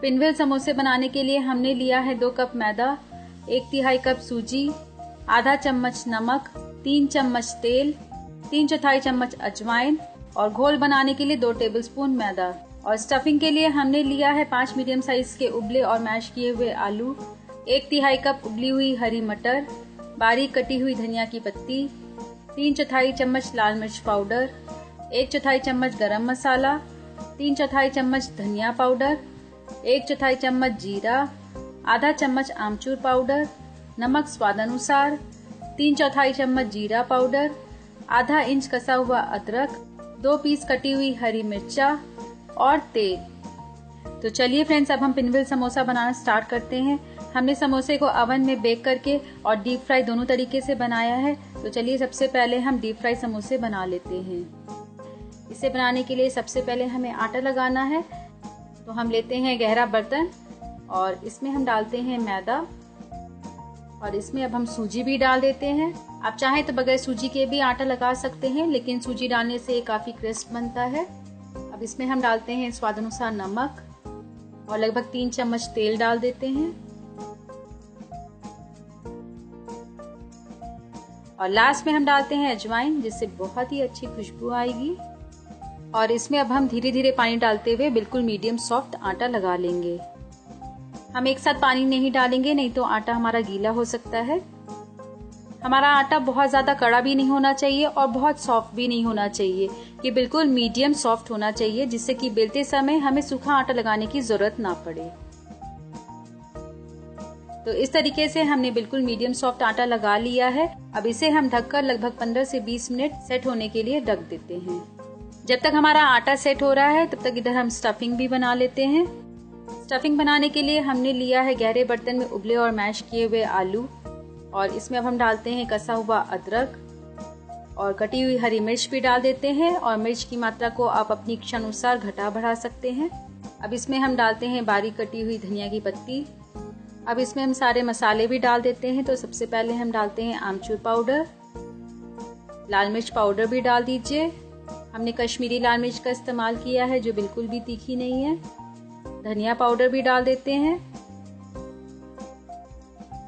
पिनवेल समोसे बनाने के लिए हमने लिया है 2 कप मैदा, 1/3 कप सूजी, आधा चम्मच नमक, 3 चम्मच तेल, 3/4 चम्मच अजवाइन और घोल बनाने के लिए 2 टेबलस्पून मैदा। और स्टफिंग के लिए हमने लिया है 5 मीडियम साइज के उबले और मैश किए हुए आलू, 1/3 कप उबली हुई हरी मटर, बारीक कटी हुई धनिया की पत्ती, 3/4 चम्मच लाल मिर्च पाउडर, 1/4 चम्मच गरम मसाला, 3/4 चम्मच धनिया पाउडर, 1/4 चम्मच जीरा, आधा चम्मच आमचूर पाउडर, नमक स्वादानुसार, 3/4 चम्मच जीरा पाउडर, आधा इंच कसा हुआ अदरक, 2 पीस कटी हुई हरी मिर्चा और तेल। तो चलिए फ्रेंड्स, अब हम पिनवेल समोसा बनाना स्टार्ट करते हैं। हमने समोसे को ओवन में बेक करके और डीप फ्राई दोनों तरीके से बनाया है। तो चलिए सबसे पहले हम डीप फ्राई समोसे बना लेते हैं। इसे बनाने के लिए सबसे पहले हमें आटा लगाना है। तो हम लेते हैं गहरा बर्तन और इसमें हम डालते हैं मैदा और इसमें अब हम सूजी भी डाल देते हैं। आप चाहें तो बगैर सूजी के भी आटा लगा सकते हैं, लेकिन सूजी डालने से काफी क्रिस्प बनता है। अब इसमें हम डालते हैं स्वादानुसार नमक और लगभग 3 चम्मच तेल डाल देते हैं। और लास्ट में हम डालते हैं अजवाइन, जिससे बहुत ही अच्छी खुशबू आएगी। और इसमें अब हम धीरे धीरे पानी डालते हुए बिल्कुल मीडियम सॉफ्ट आटा लगा लेंगे। हम एक साथ पानी नहीं डालेंगे, नहीं तो आटा हमारा गीला हो सकता है। हमारा आटा बहुत ज्यादा कड़ा भी नहीं होना चाहिए और बहुत सॉफ्ट भी नहीं होना चाहिए। ये बिल्कुल मीडियम सॉफ्ट होना चाहिए, जिससे कि बेलते समय हमें सूखा आटा लगाने की जरूरत ना पड़े। तो इस तरीके से हमने बिल्कुल मीडियम सॉफ्ट आटा लगा लिया है। अब इसे हम ढककर लगभग 15 से 20 मिनट सेट होने के लिए ढक देते हैं। जब तक हमारा आटा सेट हो रहा है, तब तक इधर हम स्टफिंग भी बना लेते हैं। स्टफिंग बनाने के लिए हमने लिया है गहरे बर्तन में उबले और मैश किए हुए आलू और इसमें अब हम डालते हैं कसा हुआ अदरक और कटी हुई हरी मिर्च भी डाल देते हैं। और मिर्च की मात्रा को आप अपनी इच्छा अनुसार घटा बढ़ा सकते हैं। अब इसमें हम डालते हैं बारीक कटी हुई धनिया की पत्ती। अब इसमें हम सारे मसाले भी डाल देते हैं। तो सबसे पहले हम डालते हैं आमचूर पाउडर, लाल मिर्च पाउडर भी डाल दीजिए। हमने कश्मीरी लाल मिर्च का इस्तेमाल किया है, जो बिल्कुल भी तीखी नहीं है। धनिया पाउडर भी डाल देते हैं,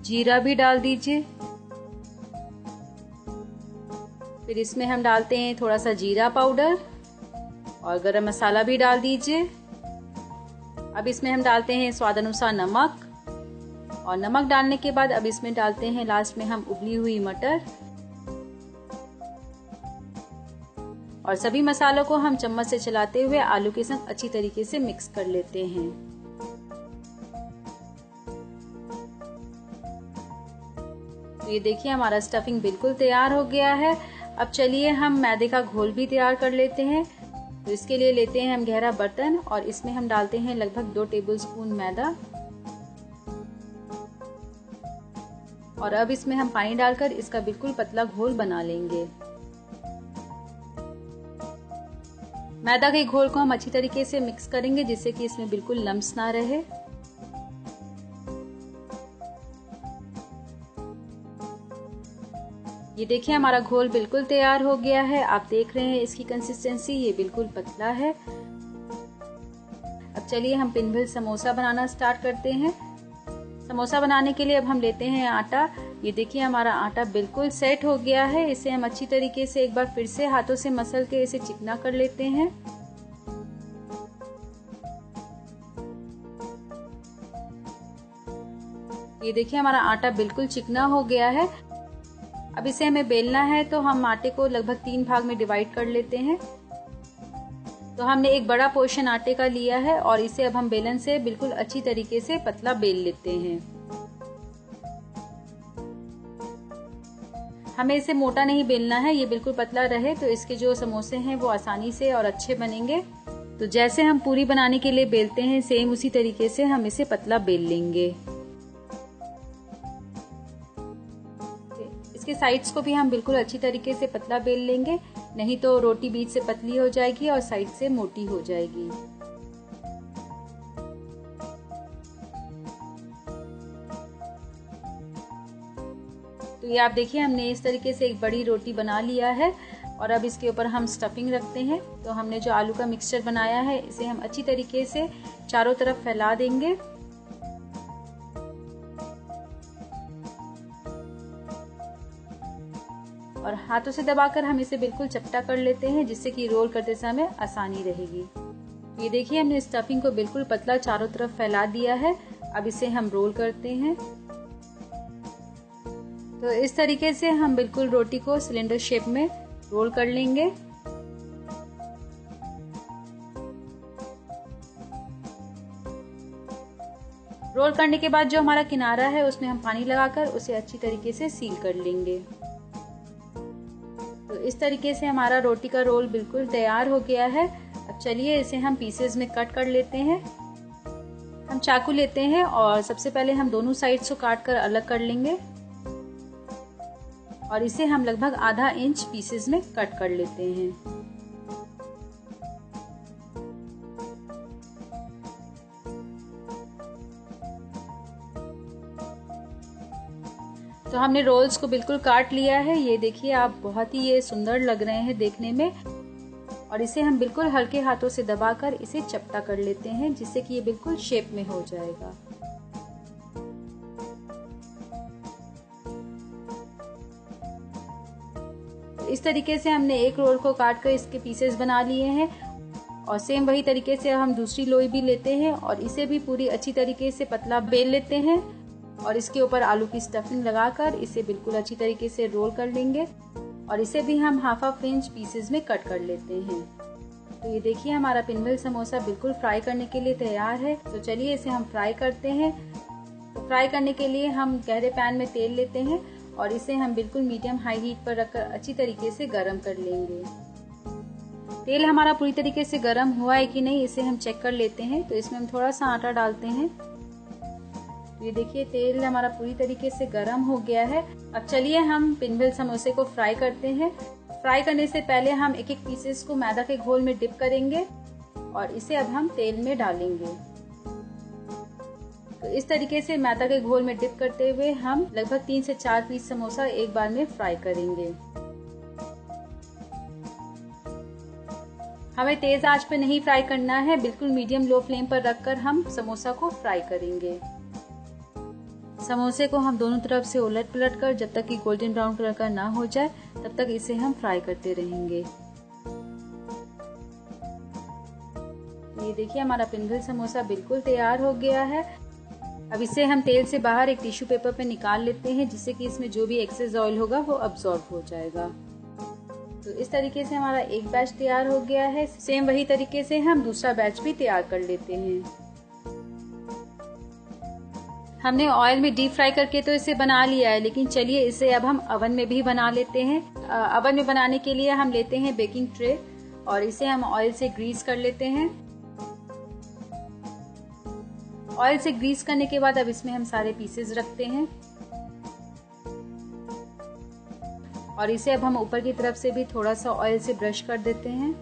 जीरा भी डाल दीजिए। फिर इसमें हम डालते हैं थोड़ा सा जीरा पाउडर और गरम मसाला भी डाल दीजिए। अब इसमें हम डालते हैं स्वादानुसार नमक और नमक डालने के बाद अब इसमें डालते हैं लास्ट में हम उबली हुई मटर। और सभी मसालों को हम चम्मच से चलाते हुए आलू के संग अच्छी तरीके से मिक्स कर लेते हैं। तो ये देखिए, हमारा स्टफिंग बिल्कुल तैयार हो गया है। अब चलिए हम मैदे का घोल भी तैयार कर लेते हैं। तो इसके लिए लेते हैं हम गहरा बर्तन और इसमें हम डालते हैं लगभग 2 टेबलस्पून मैदा। और अब इसमें हम पानी डालकर इसका बिल्कुल पतला घोल बना लेंगे। मैदा के घोल को हम अच्छी तरीके से मिक्स करेंगे, जिससे कि इसमें बिल्कुल लम्स ना रहे। ये देखिए, हमारा घोल बिल्कुल तैयार हो गया है। आप देख रहे हैं इसकी कंसिस्टेंसी, ये बिल्कुल पतला है। अब चलिए हम पिनवेल समोसा बनाना स्टार्ट करते हैं। समोसा बनाने के लिए अब हम लेते हैं आटा। ये देखिए, हमारा आटा बिल्कुल सेट हो गया है। इसे हम अच्छी तरीके से एक बार फिर से हाथों से मसल के इसे चिकना कर लेते हैं। ये देखिए, हमारा आटा बिल्कुल चिकना हो गया है। अब इसे हमें बेलना है, तो हम आटे को लगभग 3 भाग में डिवाइड कर लेते हैं। तो हमने एक बड़ा पोर्शन आटे का लिया है और इसे अब हम बेलन से बिल्कुल अच्छी तरीके से पतला बेल लेते हैं। हमें इसे मोटा नहीं बेलना है, ये बिल्कुल पतला रहे, तो इसके जो समोसे हैं वो आसानी से और अच्छे बनेंगे। तो जैसे हम पूरी बनाने के लिए बेलते हैं, सेम उसी तरीके से हम इसे पतला बेल लेंगे। इसके साइड्स को भी हम बिल्कुल अच्छी तरीके से पतला बेल लेंगे, नहीं तो रोटी बीच से पतली हो जाएगी और साइड से मोटी हो जाएगी। तो ये आप देखिए, हमने इस तरीके से एक बड़ी रोटी बना लिया है। और अब इसके ऊपर हम स्टफिंग रखते हैं। तो हमने जो आलू का मिक्सचर बनाया है इसे हम अच्छी तरीके से चारों तरफ फैला देंगे। और हाथों से दबाकर हम इसे बिल्कुल चपटा कर लेते हैं, जिससे कि रोल करते समय आसानी रहेगी। ये देखिए हमने स्टफिंग को बिल्कुल पतला चारों तरफ फैला दिया है। अब इसे हम रोल करते हैं। तो इस तरीके से हम बिल्कुल रोटी को सिलेंडर शेप में रोल कर लेंगे। रोल करने के बाद जो हमारा किनारा है उसमें हम पानी लगाकर उसे अच्छी तरीके से सील कर लेंगे। तो इस तरीके से हमारा रोटी का रोल बिल्कुल तैयार हो गया है। अब चलिए इसे हम पीसेस में कट कर लेते हैं। हम चाकू लेते हैं और सबसे पहले हम दोनों साइड्स को काट कर अलग कर लेंगे और इसे हम लगभग आधा इंच पीसेस में कट कर लेते हैं। तो हमने रोल्स को बिल्कुल काट लिया है। ये देखिए आप, बहुत ही ये सुंदर लग रहे हैं देखने में। और इसे हम बिल्कुल हल्के हाथों से दबाकर इसे चपटा कर लेते हैं, जिससे कि ये बिल्कुल शेप में हो जाएगा। तो इस तरीके से हमने एक रोल को काट कर इसके पीसेस बना लिए हैं और सेम वही तरीके से हम दूसरी लोई भी लेते हैं और इसे भी पूरी अच्छी तरीके से पतला बेल लेते हैं और इसके ऊपर आलू की स्टफिंग लगाकर इसे बिल्कुल अच्छी तरीके से रोल कर लेंगे और इसे भी हम हाफ इंच पीसेस में कट कर लेते हैं। तो ये देखिए हमारा पिनवल समोसा बिल्कुल फ्राई करने के लिए तैयार है। तो चलिए इसे हम फ्राई करते हैं। तो फ्राई करने के लिए हम गहरे पैन में तेल लेते हैं और इसे हम बिल्कुल मीडियम हाई हीट पर रखकर अच्छी तरीके से गरम कर लेंगे। तेल हमारा पूरी तरीके से गरम हुआ है कि नहीं इसे हम चेक कर लेते हैं। तो इसमें हम थोड़ा सा आटा डालते हैं। ये देखिए तेल हमारा पूरी तरीके से गरम हो गया है। अब चलिए हम पिनवल समोसे को फ्राई करते हैं। फ्राई करने से पहले हम एक एक पीसेस को मैदा के घोल में डिप करेंगे और इसे अब हम तेल में डालेंगे। तो इस तरीके से मैदा के घोल में डिप करते हुए हम लगभग 3 से 4 पीस समोसा एक बार में फ्राई करेंगे। हमें तेज आंच पे नहीं फ्राई करना है, बिल्कुल मीडियम लो फ्लेम पर रखकर हम समोसा को फ्राई करेंगे। समोसे को हम दोनों तरफ से उलट पलट कर जब तक कि गोल्डन ब्राउन कलर का ना हो जाए तब तक इसे हम फ्राई करते रहेंगे। ये देखिए हमारा पिनवल समोसा बिल्कुल तैयार हो गया है। अब इसे हम तेल से बाहर एक टिश्यू पेपर पे निकाल लेते हैं, जिससे कि इसमें जो भी एक्सेस ऑयल होगा वो अब्सॉर्ब हो जाएगा। तो इस तरीके से हमारा एक बैच तैयार हो गया है। सेम वही तरीके से हम दूसरा बैच भी तैयार कर लेते हैं। हमने ऑयल में डीप फ्राई करके तो इसे बना लिया है, लेकिन चलिए इसे अब हम अवन में भी बना लेते हैं। अवन में बनाने के लिए हम लेते हैं बेकिंग ट्रे और इसे हम ऑयल से ग्रीस कर लेते हैं। ऑयल से ग्रीस करने के बाद अब इसमें हम सारे पीसेस रखते हैं और इसे अब हम ऊपर की तरफ से भी थोड़ा सा ऑयल से ब्रश कर देते हैं।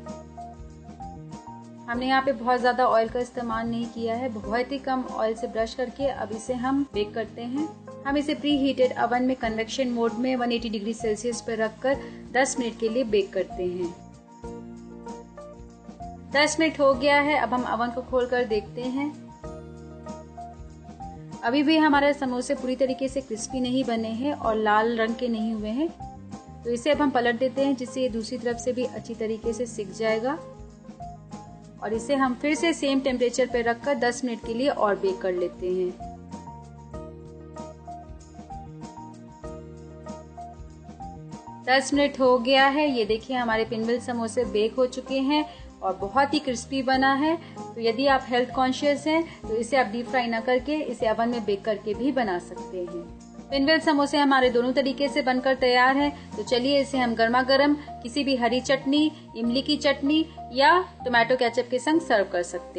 हमने यहाँ पे बहुत ज्यादा ऑयल का इस्तेमाल नहीं किया है, बहुत ही कम ऑयल से ब्रश करके अब इसे हम बेक करते हैं। हम इसे प्री हीटेड अवन में कन्वेक्शन मोड में 180 डिग्री सेल्सियस पर रखकर 10 मिनट के लिए बेक करते हैं। 10 मिनट हो गया है। अब हम अवन को खोलकर देखते हैं। अभी भी हमारे समोसे पूरी तरीके से क्रिस्पी नहीं बने हैं और लाल रंग के नहीं हुए हैं। तो इसे अब हम पलट देते हैं, जिससे ये दूसरी तरफ से भी अच्छी तरीके से सिक जाएगा और इसे हम फिर से सेम टेम्परेचर पर रखकर 10 मिनट के लिए और बेक कर लेते हैं। दस मिनट हो गया है। ये देखिए हमारे पिनवल समोसे बेक हो चुके हैं और बहुत ही क्रिस्पी बना है। तो यदि आप हेल्थ कॉन्शियस हैं तो इसे आप डीप फ्राई ना करके इसे अवन में बेक करके भी बना सकते हैं। पिनवल समोसे हमारे दोनों तरीके से बनकर तैयार है। तो चलिए इसे हम गर्मा गर्म किसी भी हरी चटनी, इमली की चटनी या टोमेटो केचप के संग सर्व कर सकते हैं।